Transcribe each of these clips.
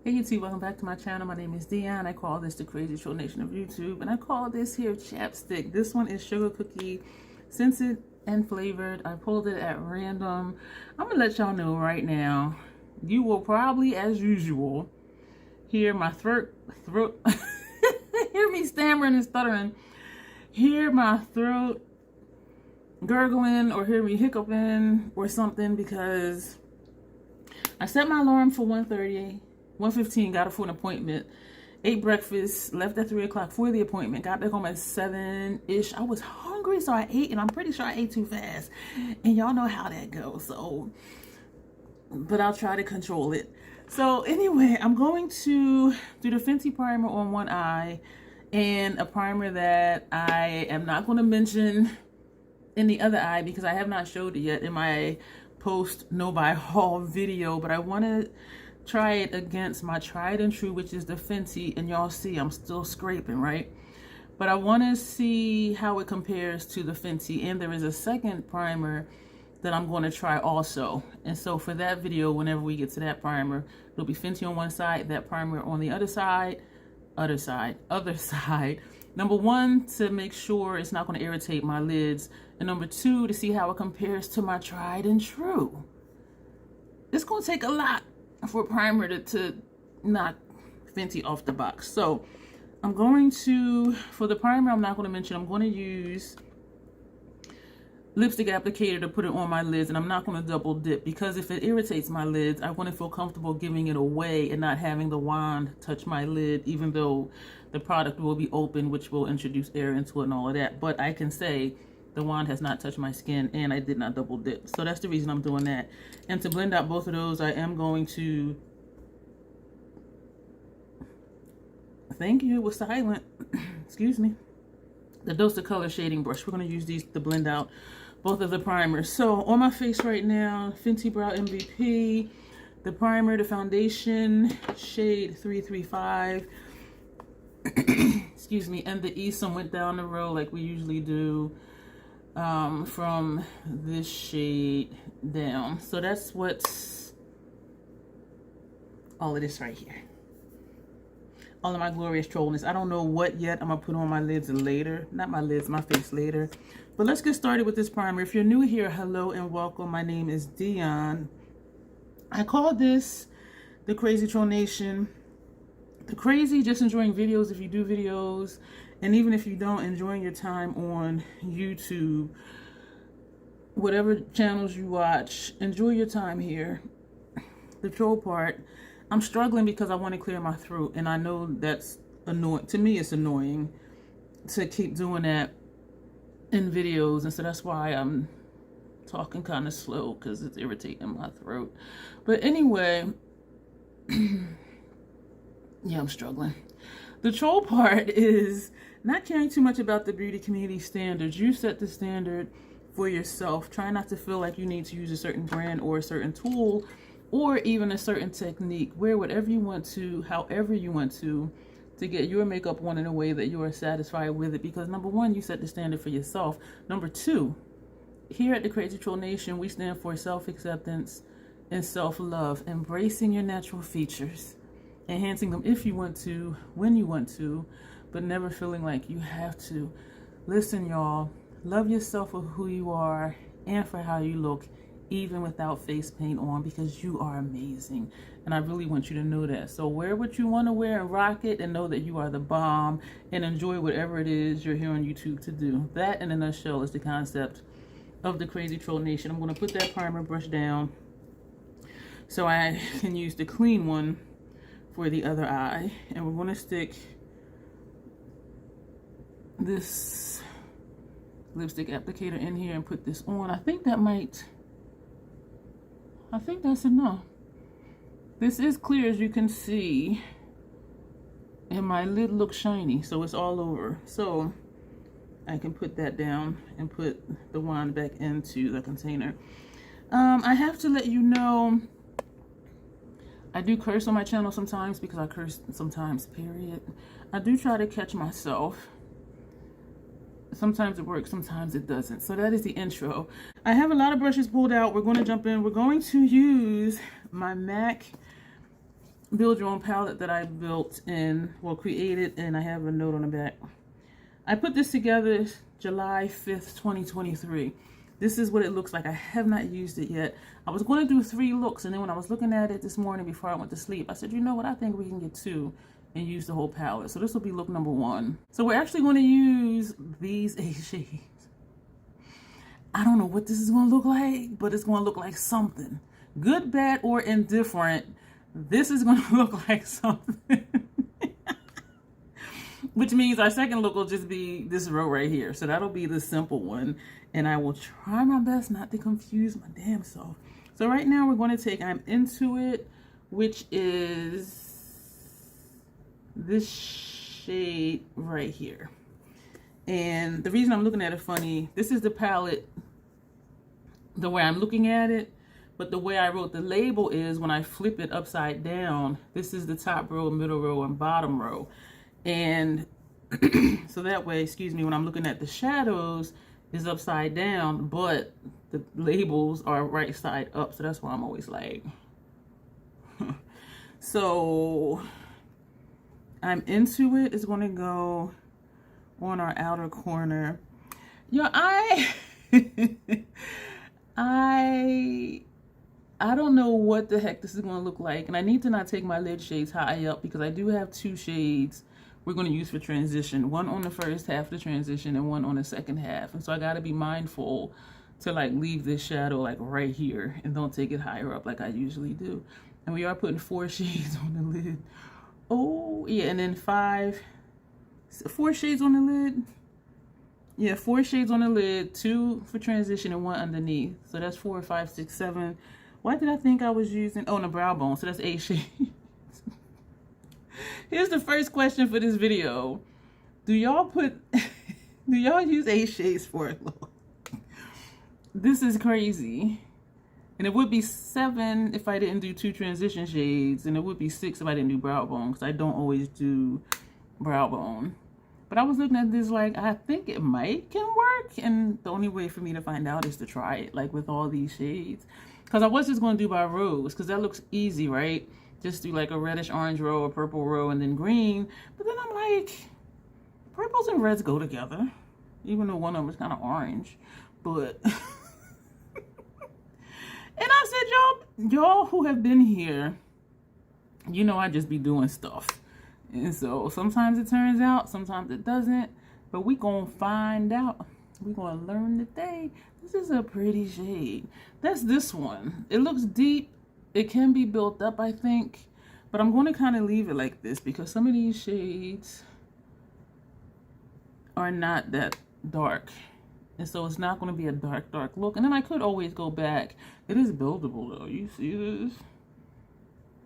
Hey YouTube, welcome back to my channel. My name is Dion. I call this the crazy troll nation of YouTube, and I call this here chapstick. This one is sugar cookie, scented and flavored. I pulled it at random. I'm gonna let y'all know right now, you will probably, as usual, hear my throat hear me stammering and stuttering, hear my throat gurgling, or hear me hiccuping or something, because I set my alarm for 1:15, got up for an appointment, ate breakfast, left at 3 o'clock for the appointment, got back home at 7-ish. I was hungry, so I ate, and I'm pretty sure I ate too fast. And y'all know how that goes, so, but I'll try to control it. So anyway, I'm going to do the Fenty primer on one eye, and a primer that I am not going to mention in the other eye because I have not showed it yet in my post no buy haul video, but I want to try it against my tried and true, which is the Fenty, and y'all see I'm still scraping, right? But I want to see how it compares to the Fenty, and there is a second primer that I'm going to try also. And so for that video, whenever we get to that primer, it'll be Fenty on one side, that primer on the other side. Number one, to make sure it's not going to irritate my lids, and number two, to see how it compares to my tried and true. It's going to take a lot for a primer to knock Fenty off the box. So I'm going to, for the primer, I'm not going to mention, I'm going to use lipstick applicator to put it on my lids, and I'm not going to double dip, because if it irritates my lids, I want to feel comfortable giving it away and not having the wand touch my lid, even though the product will be open, which will introduce air into it and all of that. But I can say the wand has not touched my skin, and I did not double dip. So that's the reason I'm doing that. And to blend out both of those, I am going to, thank you, it was silent, excuse me, the Dose of Color shading brush. We're going to use these to blend out both of the primers. So on my face right now, Fenty Brow MVP, the primer, the foundation, shade 335, excuse me, and the Esum went down the row like we usually do, from this shade down. So that's what's all of this right here. All of my glorious trollness. I don't know what yet I'm gonna put on my lids later. Not my lids, my face later. But let's get started with this primer. If you're new here, hello and welcome. My name is Dion. I call this the Crazy Troll Nation. The crazy, just enjoying videos if you do videos, and even if you don't, enjoying your time on YouTube. Whatever channels you watch, enjoy your time here. The troll part, I'm struggling because I want to clear my throat, and I know that's annoying. To me, it's annoying to keep doing that in videos, and so that's why I'm talking kind of slow, because it's irritating my throat. But anyway, yeah, I'm struggling. The troll part is not caring too much about the beauty community standards. You set the standard for yourself. Try not to feel like you need to use a certain brand or a certain tool or even a certain technique. Wear whatever you want to, however you want to get your makeup on in a way that you are satisfied with it. Because number one, you set the standard for yourself. Number two, here at the Crazy Troll Nation, we stand for self-acceptance and self-love, embracing your natural features, enhancing them if you want to, when you want to, but never feeling like you have to. Listen, y'all, love yourself for who you are and for how you look, even without face paint on, because you are amazing. And I really want you to know that. So wear what you want to wear and rock it, and know that you are the bomb, and enjoy whatever it is you're here on YouTube to do. That, in a nutshell, is the concept of the Crazy Troll Nation. I'm going to put that primer brush down so I can use the clean one for the other eye, and we're going to stick this lipstick applicator in here and put this on. I think that's enough. This is clear, as you can see, and my lid looks shiny, so it's all over. So I can put that down and put the wand back into the container. I have to let you know, I do curse on my channel sometimes, because I curse sometimes, period. I do try to catch myself. Sometimes it works, sometimes it doesn't. So that is the intro. I have a lot of brushes pulled out. We're going to jump in. We're going to use my MAC build your own palette that I built and, well, created, and I have a note on the back. I put this together July 5th, 2023. This is what it looks like. I have not used it yet. I was going to do 3 looks, and then when I was looking at it this morning before I went to sleep, I said, you know what, I think we can get 2 and use the whole palette. So this will be look number 1. So we're actually going to use these 8 shades. I don't know what this is going to look like, but it's going to look like something. Good, bad, or indifferent. This is going to look like something. Which means our second look will just be this row right here. So that'll be the simple one. And I will try my best not to confuse my damn self. So right now we're going to take I'm Into It, which is this shade right here. And the reason I'm looking at it funny, this is the palette, the way I'm looking at it. But the way I wrote the label is when I flip it upside down, this is the top row, middle row, and bottom row. And so that way, excuse me, when I'm looking at the shadows, is upside down, but the labels are right side up. So that's why I'm always like, so I'm Into It is going to go on our outer corner. Yeah, I don't know what the heck this is going to look like, and I need to not take my lid shades high up because I do have 2 shades we're going to use for transition. One on the first half of the transition and one on the second half. And so I got to be mindful to like leave this shadow like right here and don't take it higher up like I usually do. And we are putting 4 shades on the lid. Oh, yeah, and then 4 shades on the lid. Yeah, 4 shades on the lid, 2 for transition and 1 underneath. So that's 4, 5, 6, 7. Why did I think I was using, oh, and the brow bone, so that's 8 shades. Here's the first question for this video. Do y'all use 8 shades for a look? This is crazy. And it would be 7 if I didn't do 2 transition shades, and it would be 6 if I didn't do brow bone, because I don't always do brow bone. But I was looking at this like, I think it can work, and the only way for me to find out is to try it, like with all these shades. Because I was just going to do by rows, because that looks easy, right? Just do like a reddish orange row, a purple row, and then green. But then I'm like, purples and reds go together, even though one of them is kind of orange. But and I said, y'all who have been here, you know I just be doing stuff. And so sometimes it turns out, sometimes it doesn't. But we gonna find out. We gonna learn today. This is a pretty shade. That's this one. It looks deep. It can be built up, I think. But I'm going to kind of leave it like this because some of these shades are not that dark. And so it's not going to be a dark, dark look. And then I could always go back. It is buildable, though. You see this?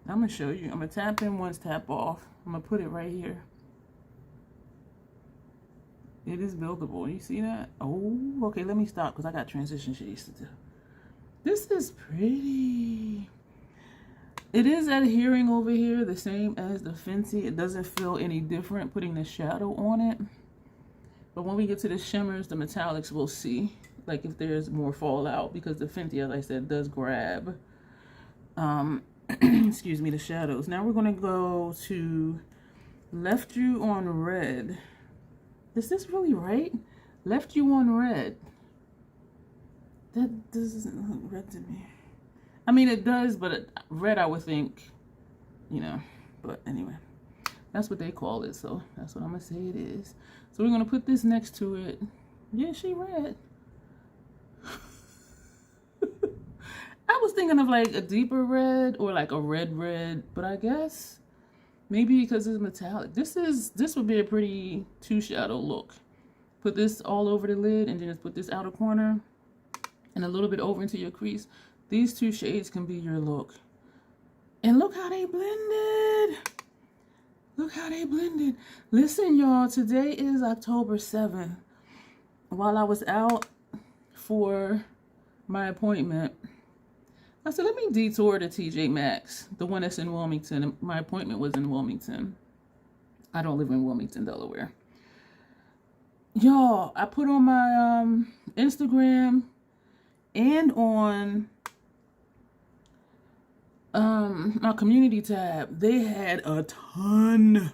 I'm going to show you. I'm going to tap in once, tap off. I'm going to put it right here. It is buildable. You see that? Oh, okay. Let me stop because I got transition shades to do. This is pretty. It is adhering over here the same as the Fenty. It doesn't feel any different putting the shadow on it. But when we get to the shimmers, the metallics, we'll see like if there's more fallout, because the Fenty, as I said, does grab excuse me, the shadows. Now we're going to go to Left You on Red. Is this really right? Left You on Red. That doesn't look red to me. I mean, it does, but red, I would think, you know. But anyway, that's what they call it, so that's what I'm going to say it is. So we're going to put this next to it. Yeah, she red. I was thinking of like a deeper red or like a red, but I guess maybe because it's metallic. This would be a pretty 2 shadow look. Put this all over the lid and then just put this outer corner and a little bit over into your crease. These 2 shades can be your look. And look how they blended. Look how they blended. Listen, y'all, today is October 7th. While I was out for my appointment, I said, let me detour to TJ Maxx, the one that's in Wilmington. My appointment was in Wilmington. I don't live in Wilmington, Delaware. Y'all, I put on my Instagram and on my community tab, they had a ton.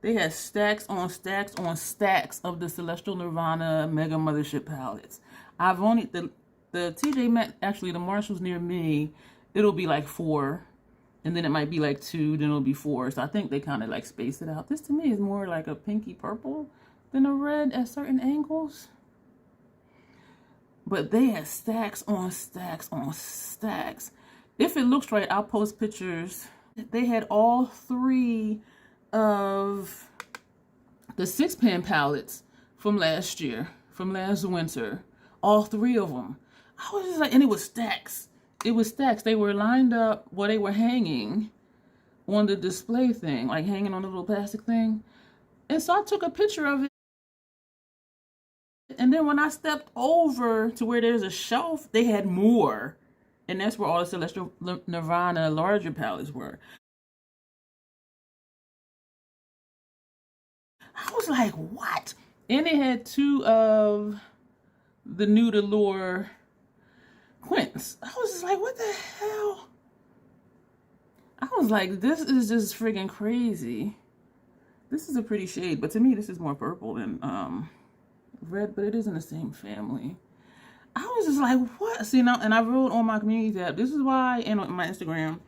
They had stacks on stacks on stacks of the Celestial Nirvana Mega Mothership palettes. I've only, the TJ Maxx, actually the Marshalls near me, it'll be like 4. And then it might be like 2, then it'll be 4. So I think they kind of like space it out. This to me is more like a pinky purple than a red at certain angles. But they had stacks on stacks on stacks. If it looks right, I'll post pictures. They had all 3 of the 6-pan palettes from last year, from last winter. All 3 of them. I was just like, and it was stacks. It was stacks. They were lined up where they were hanging on the display thing, like hanging on the little plastic thing. And so I took a picture of it. And then when I stepped over to where there's a shelf, they had more. And that's where all the Celestial Nirvana larger palettes were. I was like, what? And they had 2 of the new Dior Quints. I was just like, what the hell? I was like, this is just friggin' crazy. This is a pretty shade, but to me, this is more purple than red, but it is in the same family. I was just like, what? See, now, and I wrote on my community tab, this is why, and on my Instagram,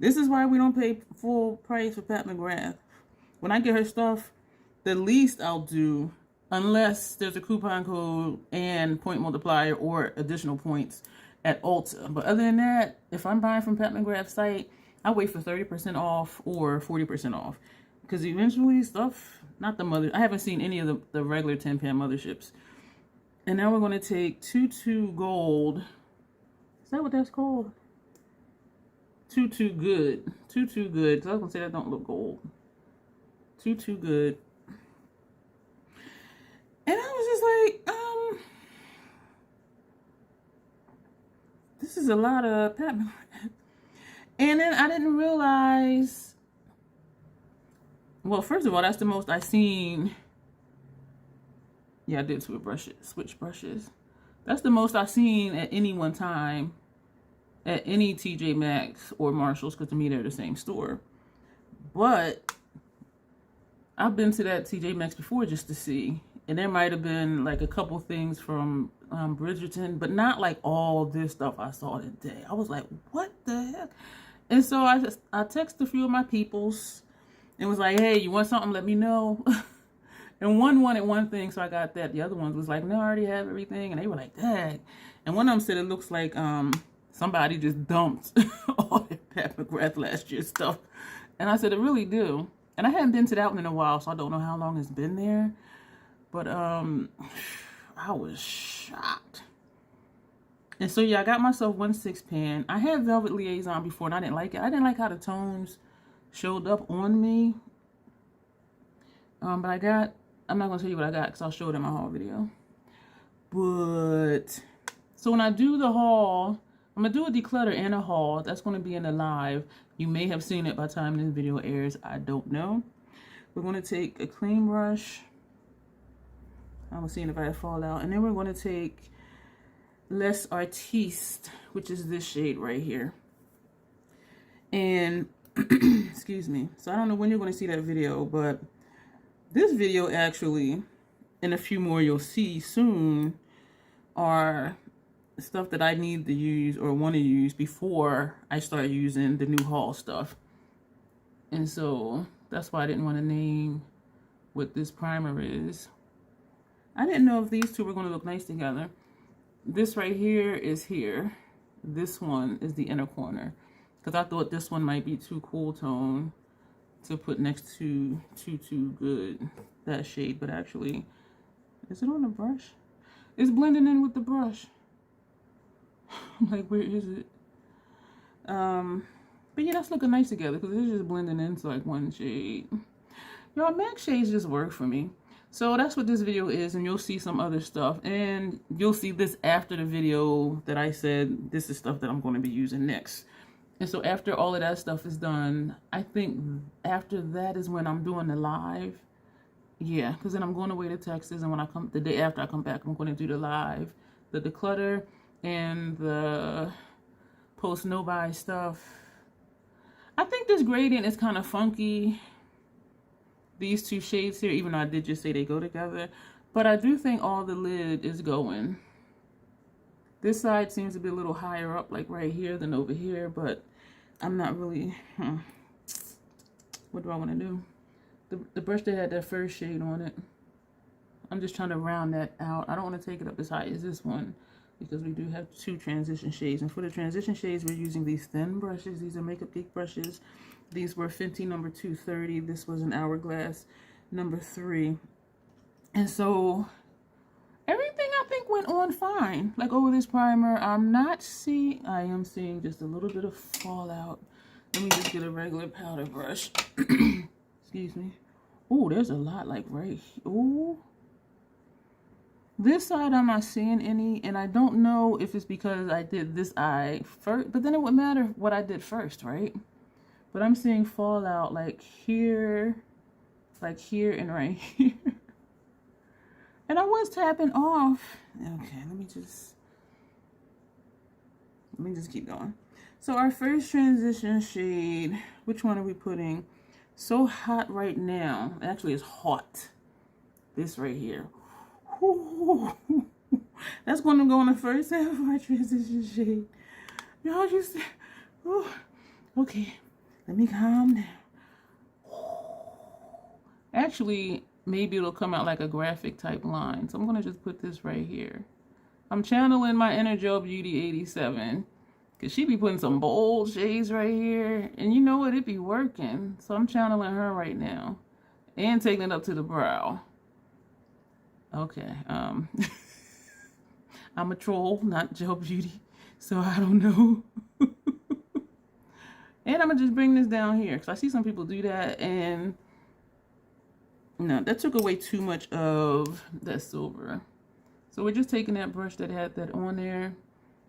this is why we don't pay full price for Pat McGrath. When I get her stuff, the least I'll do, unless there's a coupon code and point multiplier or additional points at Ulta. But other than that, if I'm buying from Pat McGrath's site, I wait for 30% off or 40% off. Because eventually stuff, not the mother, I haven't seen any of the regular 10-pan motherships. And now we're going to take 22 Gold. Is that what that's called? 22 Good. 22 Good. So I was going to say that don't look gold. 22 Good. And I was just like, this is a lot of Pat McGrath. And then I didn't realize, well, first of all, that's the most I've seen. Yeah, I did switch brushes. That's the most I've seen at any one time at any TJ Maxx or Marshalls, because to me they're the same store. But I've been to that TJ Maxx before just to see. And there might have been like a couple things from Bridgerton, but not like all this stuff I saw today. I was like, what the heck? And so I texted a few of my peoples and was like, hey, you want something? Let me know. And one wanted one thing, so I got that. The other ones was like, no, I already have everything. And they were like, dang. And one of them said it looks like somebody just dumped all that Pat McGrath last year's stuff. And I said, it really do. And I hadn't been to that one in a while, so I don't know how long it's been there. But I was shocked. And so, yeah, I got myself 1 6-pan. I had Velvet Liaison before, and I didn't like it. I didn't like how the tones showed up on me. But I got, I'm not going to tell you what I got because I'll show it in my haul video. But, so when I do the haul, I'm going to do a declutter and a haul. That's going to be in the live. You may have seen it by the time this video airs. I don't know. We're going to take a clean brush. I was seeing if I had fall out. And then we're going to take Les Artistes, which is this shade right here. And, excuse me. So I don't know when you're going to see that video, but this video actually, and a few more you'll see soon, are stuff that I need to use or want to use before I start using the new haul stuff. And so that's why I didn't want to name what this primer is. I didn't know if these two were going to look nice together. This right here is here. This one is the inner corner. Because I thought this one might be too cool tone to put next to Too Good, that shade. But actually, is it on the brush? It's blending in with the brush. I'm like, where is it? But yeah, that's looking nice together because it's just blending into like one shade. Y'all, MAC shades just work for me. So that's what this video is, and you'll see some other stuff. And you'll see this after the video that I said this is stuff that I'm going to be using next. And so after all of that stuff is done, I think after that is when I'm doing the live. Yeah, because then I'm going away to Texas, and when I come, the day after I come back, I'm going to do the live, the declutter, and the post no buy stuff, I think this gradient is kind of funky. These two shades here, even though I did just say they go together. But I do think all the lid is going. This side seems to be a little higher up, like right here than over here. But I'm not really... What do I want to do? The brush that had that first shade on it. I'm just trying to round that out. I don't want to take it up as high as this one, because we do have 2 transition shades. And for the transition shades, we're using these thin brushes. These are Makeup Geek brushes. These were Fenty number 230. This was an Hourglass number 3. And so everything I think went on fine. Like over this primer, I am seeing just a little bit of fallout. Let me just get a regular powder brush. Excuse me. Oh, there's a lot like right here. Oh. This side I'm not seeing any, and I don't know if it's because I did this eye first, but then it would matter what I did first, right? But I'm seeing fallout like here, and right here. And I was tapping off. Okay, let me just keep going. So our first transition shade, which one are we putting? So Hot Right Now. Actually, it's hot. This right here. Ooh. That's going to go on the first half of our transition shade. Y'all just... Ooh. Okay, let me calm down. Actually, maybe it'll come out like a graphic type line. So I'm going to just put this right here. I'm channeling my inner Joe Beauty 87. Because she be putting some bold shades right here. And you know what? It be working. So I'm channeling her right now. And taking it up to the brow. Okay. I'm a troll, not Joe Beauty. So I don't know. And I'm going to just bring this down here. Because I see some people do that. And no, that took away too much of that silver. So we're just taking that brush that had that on there.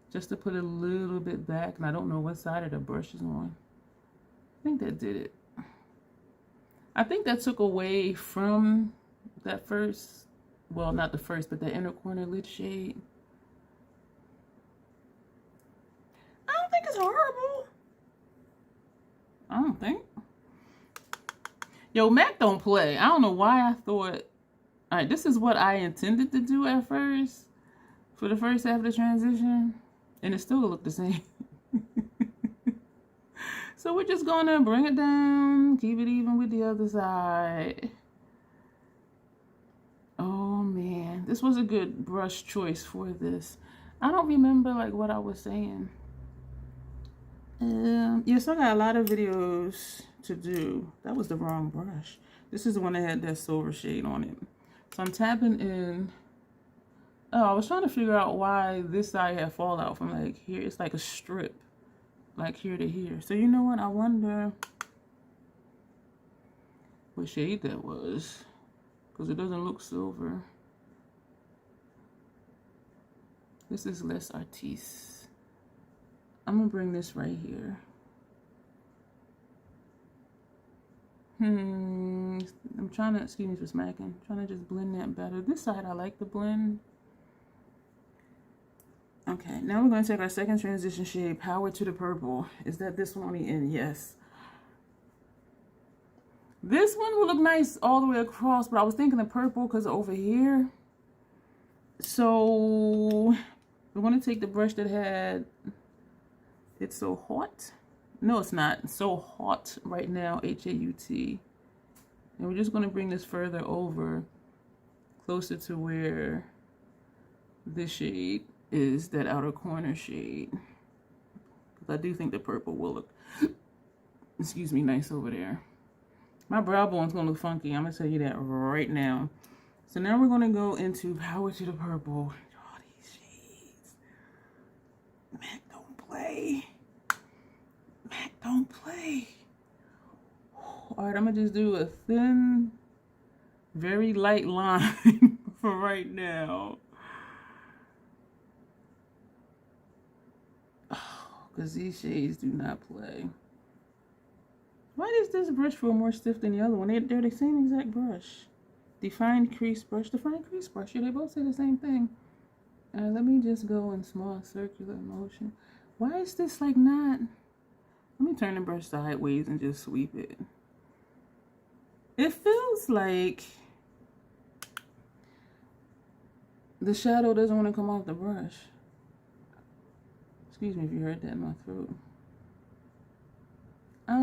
Just to put a little bit back, and I don't know what side of the brush is on. I think that did it. I think that took away from that first, well, not the first, but the inner corner lid shade. I don't think it's horrible. I don't think. Yo, MAC don't play. I don't know why I thought, all right, this is what I intended to do at first for the first half of the transition. And it still looked the same. So we're just gonna bring it down, keep it even with the other side. Oh man, this was a good brush choice for this. I don't remember like what I was saying. Yes, I got a lot of videos to do. That was the wrong brush. This is the one that had that silver shade on it. So I'm tapping in. Oh, I was trying to figure out why this side had fallout from like here. It's like a strip, like here to here. So you know what? I wonder what shade that was, because it doesn't look silver. This is less Artiste. I'm gonna bring this right here. I'm trying to, excuse me for smacking, trying to just blend that better. This side I like the blend. Okay, now we're going to take our second transition shade, Power to the Purple. Is that this one on the end? Yes. This one will look nice all the way across, but I was thinking of purple because over here. So we're going to take the brush that had It's So Hot. No, it's not. It's So Hot Right Now, H-A-U-T. And we're just going to bring this further over, closer to where this shade is, that outer corner shade. Because I do think the purple will look, excuse me, nice over there. My brow bone's going to look funky. I'm going to tell you that right now. So now we're going to go into Power to the Purple. All these shades. MAC don't play. MAC don't play. Alright, I'm going to just do a thin, very light line for right now. Because these shades do not play. Why does this brush feel more stiff than the other one? They're the same exact brush. Defined crease brush. Defined crease brush. Yeah, they both say the same thing. Let me just go in small circular motion. Why is this like not... Let me turn the brush sideways and just sweep it. It feels like the shadow doesn't want to come off the brush. Excuse me if you heard that in my throat. I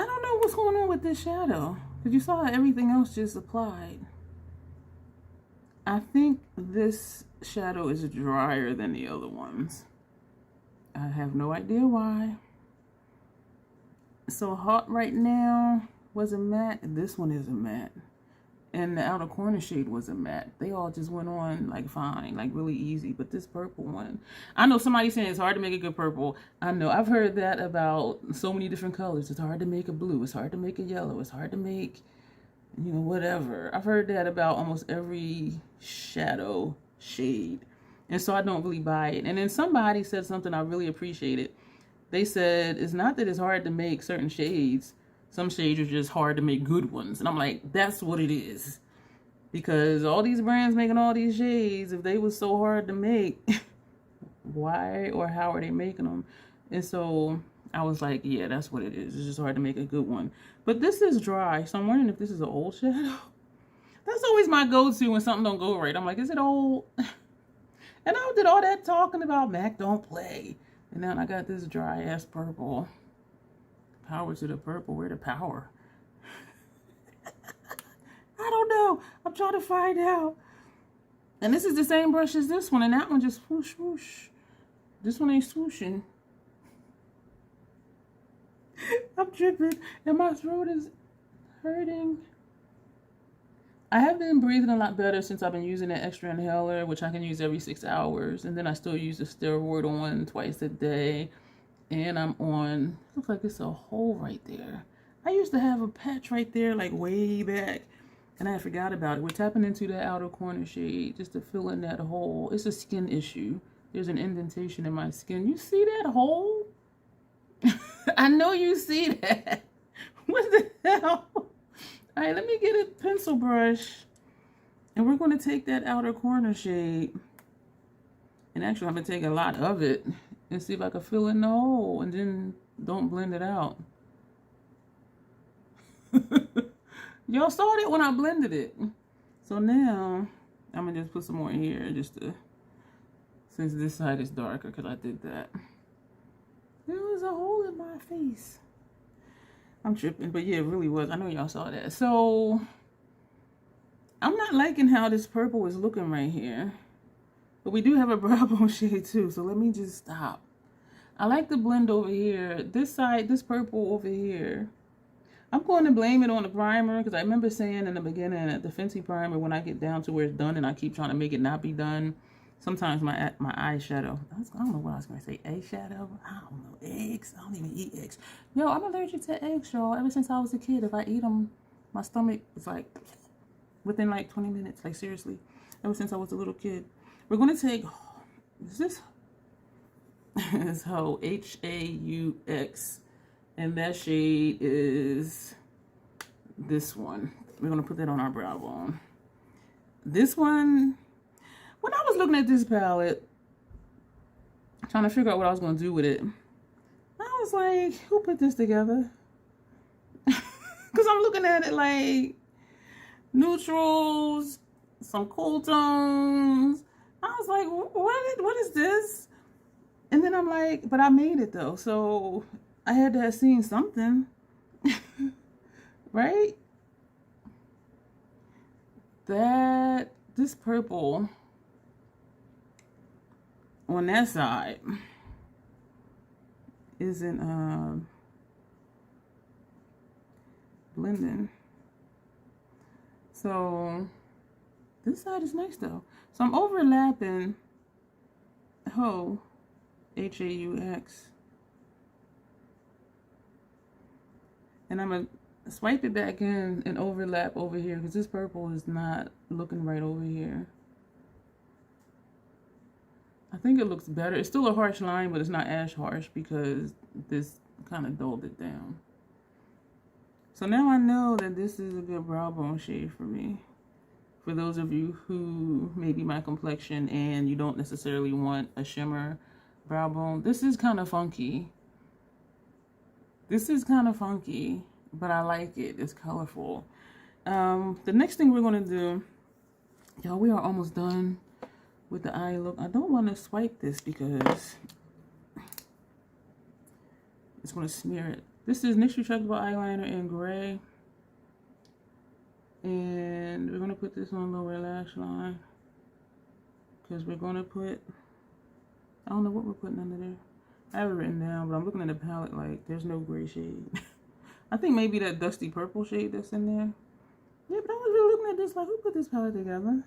don't know what's going on with this shadow, because you saw how everything else just applied. I think this shadow is drier than the other ones. I have no idea why. So Hot Right Now was a matte. This one is a matte. And the outer corner shade was a matte. They all just went on like fine, like really easy. But this purple one, I know somebody saying it's hard to make a good purple. I know, I've heard that about so many different colors. It's hard to make a blue. It's hard to make a yellow. It's hard to make, you know, whatever. I've heard that about almost every shadow shade. And so I don't really buy it. And then somebody said something I really appreciated. They said, it's not that it's hard to make certain shades. Some shades are just hard to make good ones. And I'm like, that's what it is. Because all these brands making all these shades, if they was so hard to make, why or how are they making them? And so I was like, yeah, that's what it is. It's just hard to make a good one. But this is dry, so I'm wondering if this is an old shadow. That's always my go-to when something don't go right. I'm like, is it old? And I did all that talking about Mac don't play. And now I got this dry ass purple. Power to the purple. Where the power? I don't know. I'm trying to find out. And this is the same brush as this one. And that one just whoosh, whoosh. This one ain't swooshing. I'm tripping. And my throat is hurting. I have been breathing a lot better since I've been using that extra inhaler, which I can use every 6 hours. And then I still use the steroid on twice a day. And I'm on, looks like it's a hole right there. I used to have a patch right there, like way back. And I forgot about it. We're tapping into the outer corner shade just to fill in that hole. It's a skin issue. There's an indentation in my skin. You see that hole? I know you see that. What the hell? All right, let me get a pencil brush. And we're going to take that outer corner shade. And actually, I'm going to take a lot of it. And see if I can fill in the hole. And then don't blend it out. Y'all saw that when I blended it. So now, I'm going to just put some more in here. Just to, since this side is darker. Because I did that. There was a hole in my face. I'm tripping. But yeah, it really was. I know y'all saw that. So, I'm not liking how this purple is looking right here. But we do have a brow bone shade too, so let me just stop. I like the blend over here. This side, this purple over here. I'm going to blame it on the primer because I remember saying in the beginning that the Fenty primer, when I get down to where it's done and I keep trying to make it not be done, sometimes my eyeshadow, I don't know what I was going to say, eyeshadow? I don't know, eggs? I don't even eat eggs. Yo, I'm allergic to eggs, y'all. Ever since I was a kid, if I eat them, my stomach is like, within like 20 minutes, like seriously. Ever since I was a little kid. We're going to take, is this Haux, H-A-U-X, and that shade is this one. We're going to put that on our brow bone. This one, when I was looking at this palette, trying to figure out what I was going to do with it, I was like, who put this together? Because I'm looking at it like neutrals, some cool tones. I was like, what is this? And then I'm like, but I made it though. So I had to have seen something. Right? This purple on that side isn't blending. So this side is nice though. So I'm overlapping Haux, H-A-U-X. And I'm going to swipe it back in and overlap over here because this purple is not looking right over here. I think it looks better. It's still a harsh line, but it's not as harsh because this kind of dulled it down. So now I know that this is a good brow bone shade for me. For those of you who may be my complexion and you don't necessarily want a shimmer, brow bone. This is kind of funky. This is kind of funky, but I like it. It's colorful. The next thing we're going to do, y'all, we are almost done with the eye look. I don't want to swipe this because it's going to smear it. This is NYX Retractable Eyeliner in gray. And we're going to put this on lower lash line. Because we're going to put, I don't know what we're putting under there. I have it written down, but I'm looking at the palette like there's no gray shade. I think maybe that dusty purple shade that's in there. Yeah, but I was really looking at this like, who put this palette together?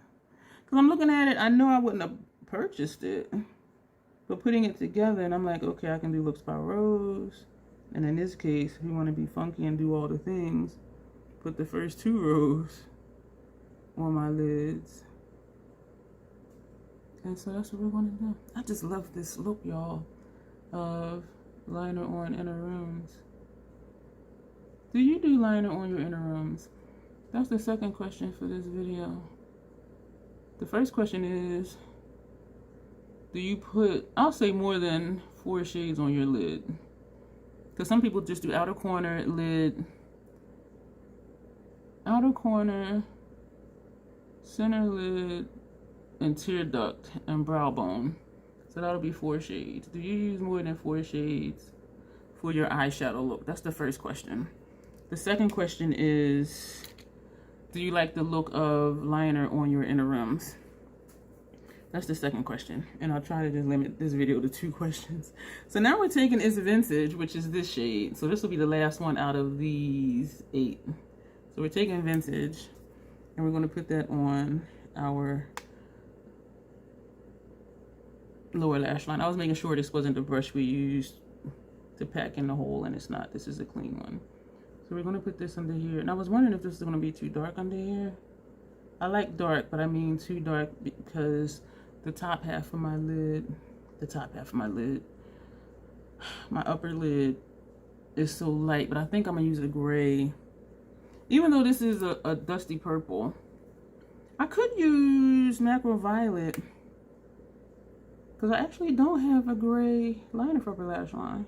Because I'm looking at it, I know I wouldn't have purchased it. But putting it together, and I'm like, okay, I can do looks by Rose. And in this case, we want to be funky and do all the things. Put the first 2 rows on my lids. And so that's what we're going to do. I just love this look, y'all, of liner on inner rooms. Do you do liner on your inner rooms? That's the second question for this video. The first question is, do you put, I'll say more than 4 shades on your lid. Because some people just do outer corner, lid, outer corner, center lid, and tear duct, and brow bone. So that'll be 4 shades. Do you use more than 4 shades for your eyeshadow look? That's the first question. The second question is, do you like the look of liner on your inner rims? That's the second question. And I'll try to just limit this video to 2 questions. So now we're taking It's Vintage, which is this shade. So this will be the last one out of these 8. So we're taking Vintage, and we're going to put that on our lower lash line. I was making sure this wasn't the brush we used to pack in the hole, and it's not. This is a clean one. So we're going to put this under here. And I was wondering if this is going to be too dark under here. I like dark, but I mean too dark because the top half of my lid, my upper lid is so light, but I think I'm going to use a gray. Even though this is a dusty purple, I could use Macro Violet because I actually don't have a gray liner for upper lash line.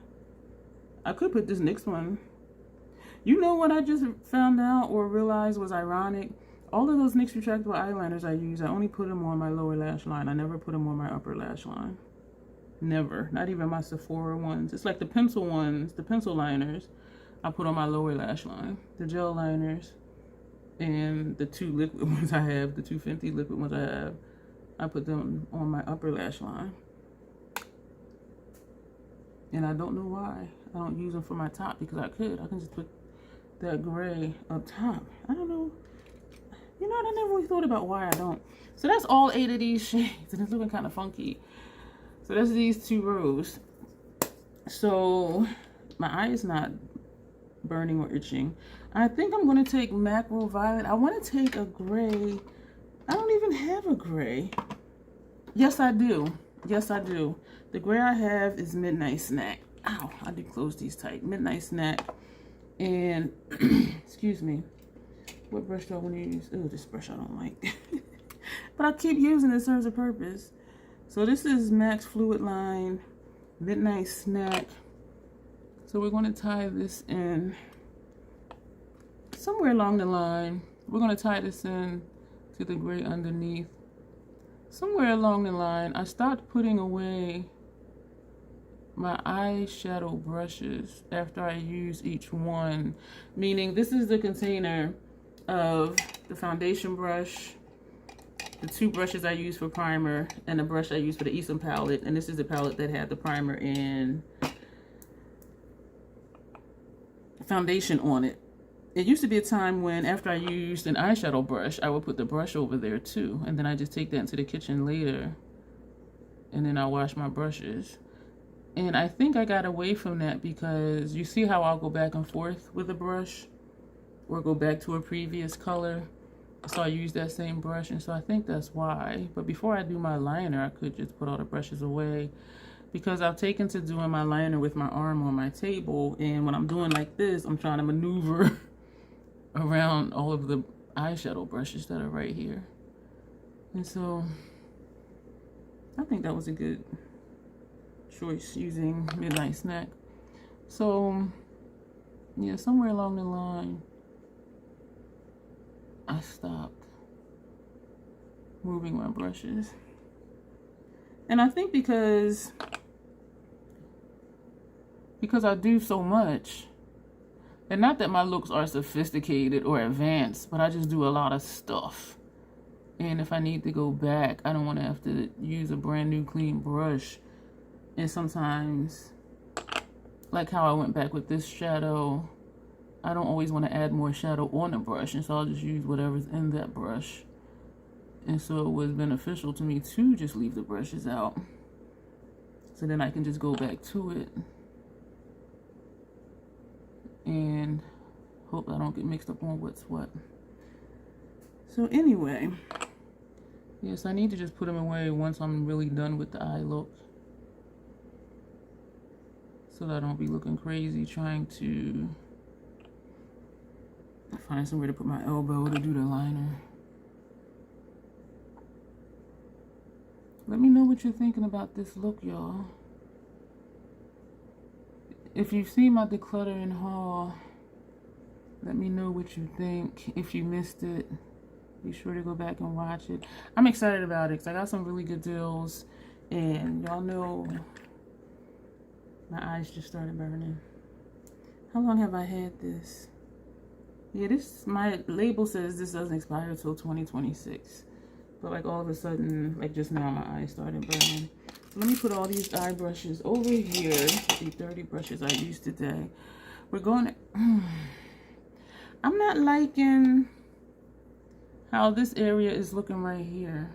I could put this next one. You know what I just found out or realized was ironic? All of those NYX Retractable Eyeliners I use, I only put them on my lower lash line. I never put them on my upper lash line. Never. Not even my Sephora ones. It's like the pencil ones, the pencil liners, I put on my lower lash line. The gel liners and the 2 liquid ones I have, the 2 Fenty liquid ones I have, I put them on my upper lash line. And I don't know why I don't use them for my top, because I can just put that gray up top. I don't know. You know what? I never really thought about why I don't. So that's all 8 of these shades, and it's looking kind of funky. So that's these 2 rows. So my eye is not burning or itching. I think I'm going to take Macro Violet. I want to take a gray. I don't even have a gray. Yes, I do. Yes, I do. The gray I have is Midnight Snack. Ow, I did close these tight. Midnight Snack. And, excuse me. What brush do I want to use? Oh, this brush I don't like. But I keep using it. It serves a purpose. So this is Max Fluid Line Midnight Snack. So we're going to tie this in somewhere along the line. We're going to tie this in to the gray underneath. Somewhere along the line, I stopped putting away my eyeshadow brushes after I use each one. Meaning this is the container of the foundation brush, the 2 brushes I use for primer, and the brush I use for the Esum palette. And this is the palette that had the primer and foundation on it. It used to be a time when after I used an eyeshadow brush, I would put the brush over there too. And then I just take that into the kitchen later. And then I wash my brushes. And I think I got away from that because you see how I'll go back and forth with a brush or go back to a previous color. So I use that same brush, and so I think that's why. But before I do my liner, I could just put all the brushes away because I've taken to doing my liner with my arm on my table. And when I'm doing like this, I'm trying to maneuver around all of the eyeshadow brushes that are right here. And so I think that was a good choice using Midnight Snack. So yeah, somewhere along the line I stopped moving my brushes. And I think because I do so much, and not that my looks are sophisticated or advanced, but I just do a lot of stuff. And if I need to go back, I don't want to have to use a brand new clean brush. And sometimes, like how I went back with this shadow, I don't always want to add more shadow on the brush, and so I'll just use whatever's in that brush. And so it was beneficial to me to just leave the brushes out, so then I can just go back to it and hope I don't get mixed up on what's what. So anyway, yes, I need to just put them away once I'm really done with the eye look, so that I don't be looking crazy trying to find somewhere to put my elbow to do the liner. Let me know what you're thinking about this look, y'all. If you've seen my decluttering haul, let me know what you think. If you missed it, be sure to go back and watch it. I'm excited about it because I got some really good deals, and y'all know my eyes just started burning. How long have I had this? Yeah, my label says this doesn't expire until 2026. But like all of a sudden, like just now, my eyes started burning. So let me put all these eye brushes over here. The 30 brushes I used today. We're going to... I'm not liking how this area is looking right here.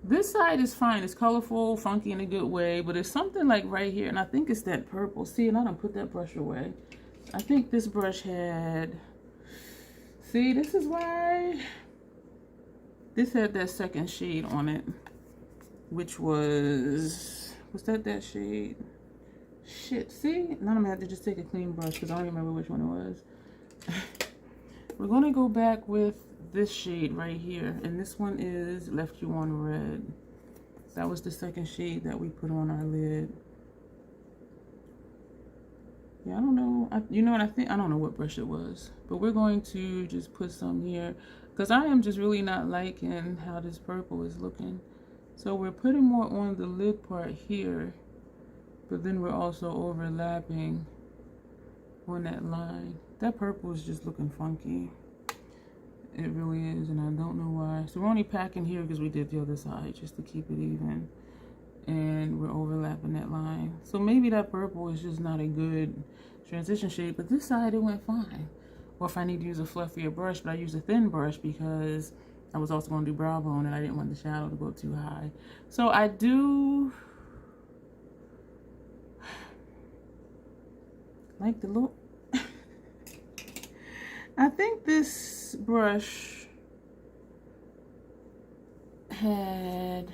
This side is fine. It's colorful, funky in a good way. But it's something like right here. And I think it's that purple. See, and I don't put that brush away. I think this brush had... See, this is why... This had that second shade on it, which was that shade? Shit, see? Now I'm gonna have to just take a clean brush because I don't remember which one it was. We're gonna go back with this shade right here, and this one is Left You On Red. That was the second shade that we put on our lid. Yeah, I don't know. You know what I think? I don't know what brush it was, but we're going to just put some here. Because I am just really not liking how this purple is looking. So we're putting more on the lid part here. But then we're also overlapping on that line. That purple is just looking funky. It really is, and I don't know why. So we're only packing here because we did the other side just to keep it even. And we're overlapping that line. So maybe that purple is just not a good transition shade. But this side, it went fine. Or if I need to use a fluffier brush, but I use a thin brush because I was also going to do brow bone and I didn't want the shadow to go too high. So I do like the look. I think this brush had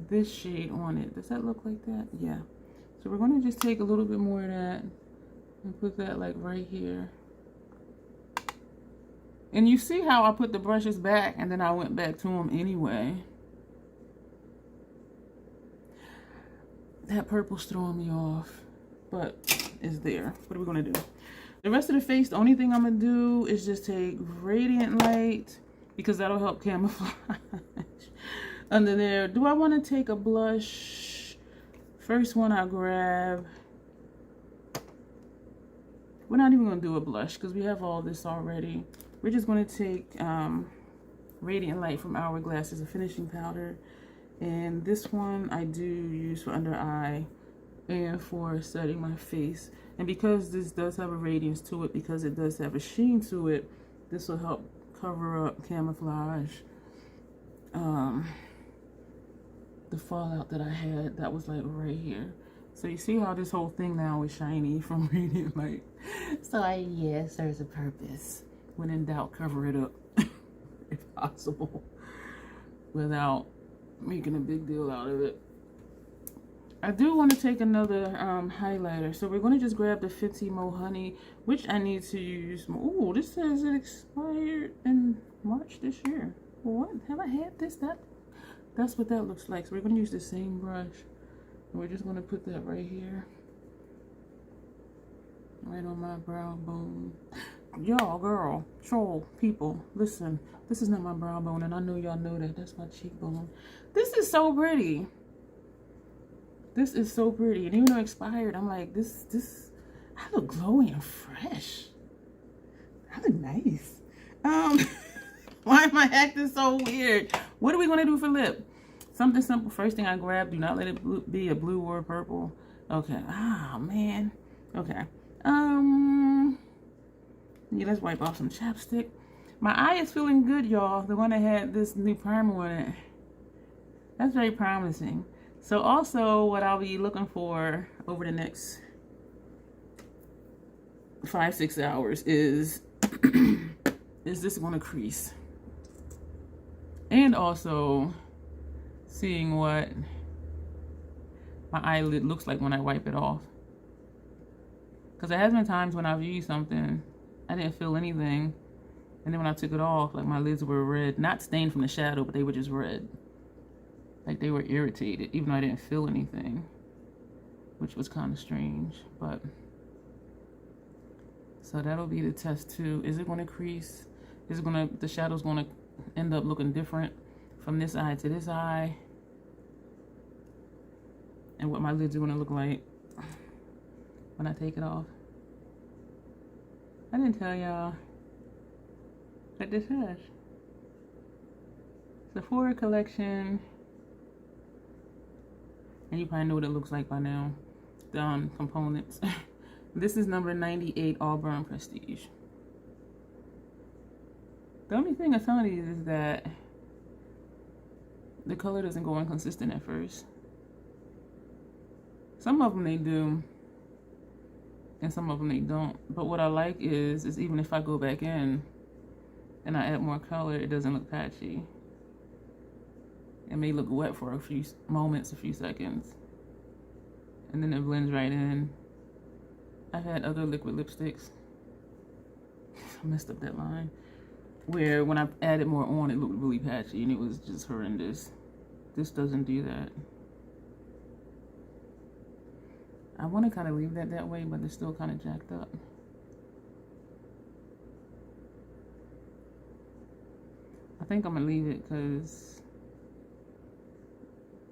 this shade on it. Does that look like that? Yeah. So we're going to just take a little bit more of that and put that like right here. And you see how I put the brushes back and then I went back to them anyway. That purple's throwing me off, but it's there. What are we gonna do? The rest of the face, the only thing I'm gonna do is just take Radiant Light because that'll help camouflage under there. Do I want to take a blush? First one I'll grab. We're not even gonna do a blush because we have all this already. We're just going to take Radiant Light from Hourglass as a finishing powder. And this one I do use for under eye and for setting my face. And because this does have a radiance to it, because it does have a sheen to it, this will help cover up, camouflage the fallout that I had that was like right here. So you see how this whole thing now is shiny from Radiant Light. So yeah, it serves a purpose. When in doubt, cover it up if possible without making a big deal out of it. I do want to take another highlighter. So we're going to just grab the Fenty Mo Honey, which I need to use. Oh, this says it expired in March this year. What? Have I had this? That's what that looks like. So we're going to use the same brush. We're just gonna put that right here. Right on my brow bone. Y'all, girl, troll, people, listen. This is not my brow bone, and I know y'all know that. That's my cheekbone. This is so pretty. This is so pretty. And even though expired, I'm like, this, I look glowy and fresh. I look nice. Why am I acting so weird? What are we gonna do for lip? Something simple. First thing I grab, do not let it be a blue or purple. Okay. Ah, man. Okay. Yeah, let's wipe off some chapstick. My eye is feeling good, y'all. The one that had this new primer on it. That's very promising. So also what I'll be looking for over the next 5-6 hours is is this going to crease? And also seeing what my eyelid looks like when I wipe it off. Because there has been times when I've used something, I didn't feel anything. And then when I took it off, like my lids were red. Not stained from the shadow, but they were just red. Like they were irritated, even though I didn't feel anything. Which was kind of strange, but. So that'll be the test too. Is it going to crease? Is it going to, the shadow's going to end up looking different from this eye to this eye? And what my lids are going to look like when I take it off. I didn't tell y'all that this has Sephora collection, and you probably know what it looks like by now. The components. This is number 98 Auburn Prestige. The only thing of some of these is that the color doesn't go inconsistent at first. Some of them they do, and some of them they don't. But what I like is even if I go back in and I add more color, it doesn't look patchy. It may look wet for a few moments, a few seconds, and then it blends right in. I've had other liquid lipsticks, I messed up that line, where when I added more on, it looked really patchy and it was just horrendous. This doesn't do that. I want to kind of leave that way, but it's still kind of jacked up. I think I'm going to leave it because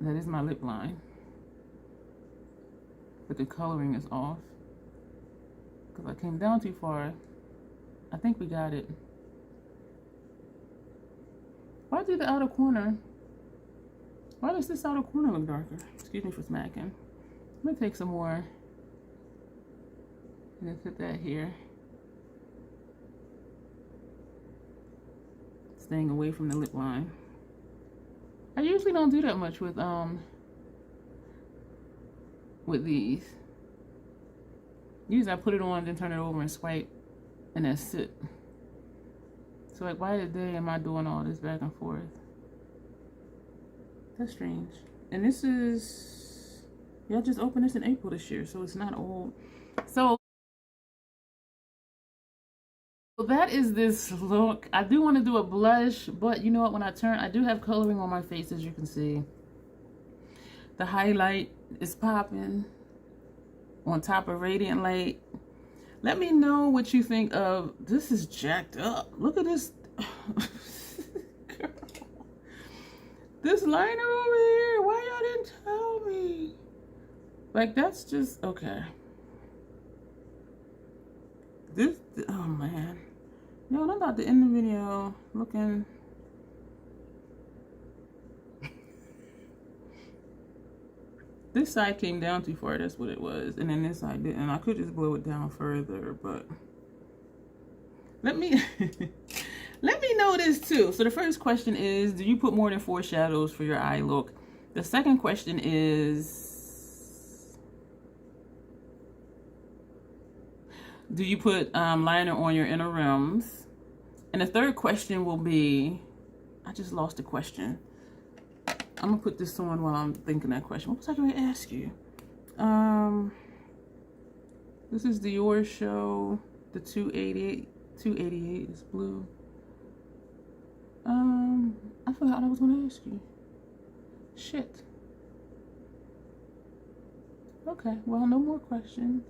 that is my lip line. But the coloring is off. Because I came down too far. I think we got it. Why do the outer corner? Why does this outer corner look darker? Excuse me for smacking. I'm going to take some more and then put that here. Staying away from the lip line. I usually don't do that much with these. Usually I put it on, then turn it over and swipe, and that's it. So like, why today am I doing all this back and forth? That's strange. And this is, y'all just opened this in April this year, so it's not old. So that is this look. I do want to do a blush, but you know what, when I turn, I do have coloring on my face, as you can see. The highlight is popping on top of Radiant Light. Let me know what you think of, this is jacked up. Look at this. Girl. This liner over here, why y'all didn't tell me? Like, that's just, okay. This, oh man. Yo, I'm about to end the video looking. This side came down too far, that's what it was. And then this side didn't. I could just blow it down further, but let me let me know this too. So the first question is, do you put more than 4 shadows for your eye look? The second question is, do you put liner on your inner rims? And the third question will be, I just lost the question. I'm gonna put this on while I'm thinking that question. What was I gonna ask you? This is Diorshow, the 288 is blue. I forgot what I was gonna ask you. Shit. Okay, well, no more questions.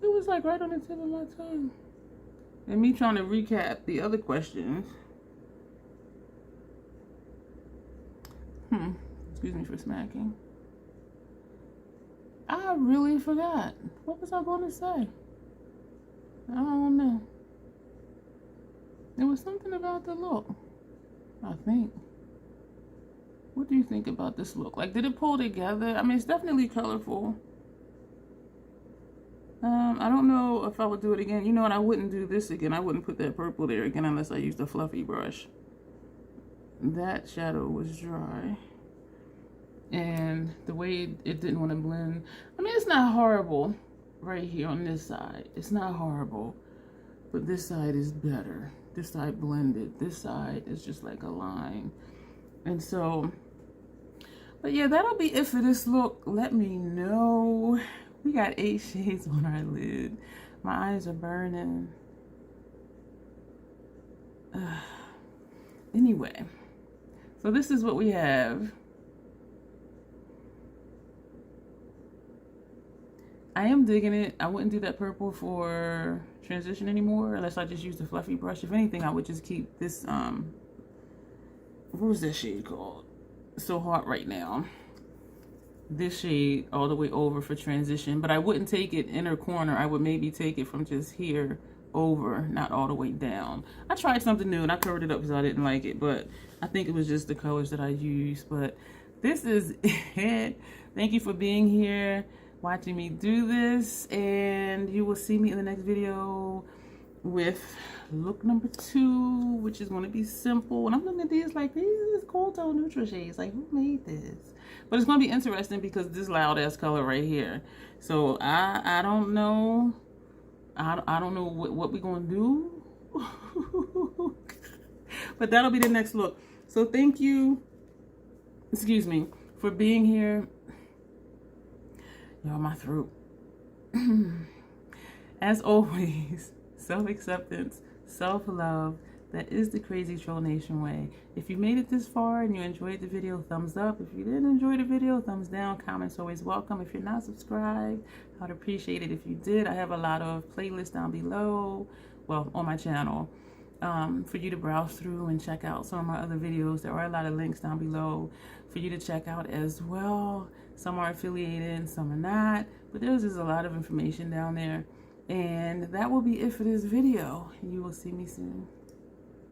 It was like right on the tip of my tongue. And me trying to recap the other questions. Excuse me for smacking. I really forgot. What was I going to say? I don't know. There was something about the look, I think. What do you think about this look? Like, did it pull together? I mean, it's definitely colorful. I don't know if I would do it again. You know what? I wouldn't do this again. I wouldn't put that purple there again unless I used a fluffy brush. That shadow was dry. And the way it didn't want to blend. I mean, it's not horrible right here on this side. It's not horrible. But this side is better. This side blended. This side is just like a line. And so, but yeah, that'll be it for this look. Let me know. We got 8 shades on our lid. My eyes are burning. Anyway, so this is what we have. I am digging it. I wouldn't do that purple for transition anymore unless I just use the fluffy brush. If anything, I would just keep this, what was that shade called? So Hot Right Now. This shade all the way over for transition, but I wouldn't take it inner corner. I would maybe take it from just here over, not all the way down. I tried something new and I covered it up because I didn't like it, but I think it was just the colors that I used. But this is it. Thank you for being here, watching me do this, and you will see me in the next video with look number 2, which is going to be simple. And I'm looking at these like, these is cool tone neutral shades. Like, who made this? But it's going to be interesting because this loud ass color right here. So I don't know. I don't know what we're going to do. But that'll be the next look. So thank you, excuse me, for being here. Y'all, my throat. As always, self-acceptance, self-love, that is the Crazy Troll Nation way. If you made it this far and you enjoyed the video, thumbs up. If you didn't enjoy the video, thumbs down. Comments always welcome. If you're not subscribed, I'd appreciate it if you did. I have a lot of playlists down below, well, on my channel, for you to browse through and check out some of my other videos. There are a lot of links down below for you to check out as well. Some are affiliated, some are not, but there's just a lot of information down there. And that will be it for this video. You will see me soon.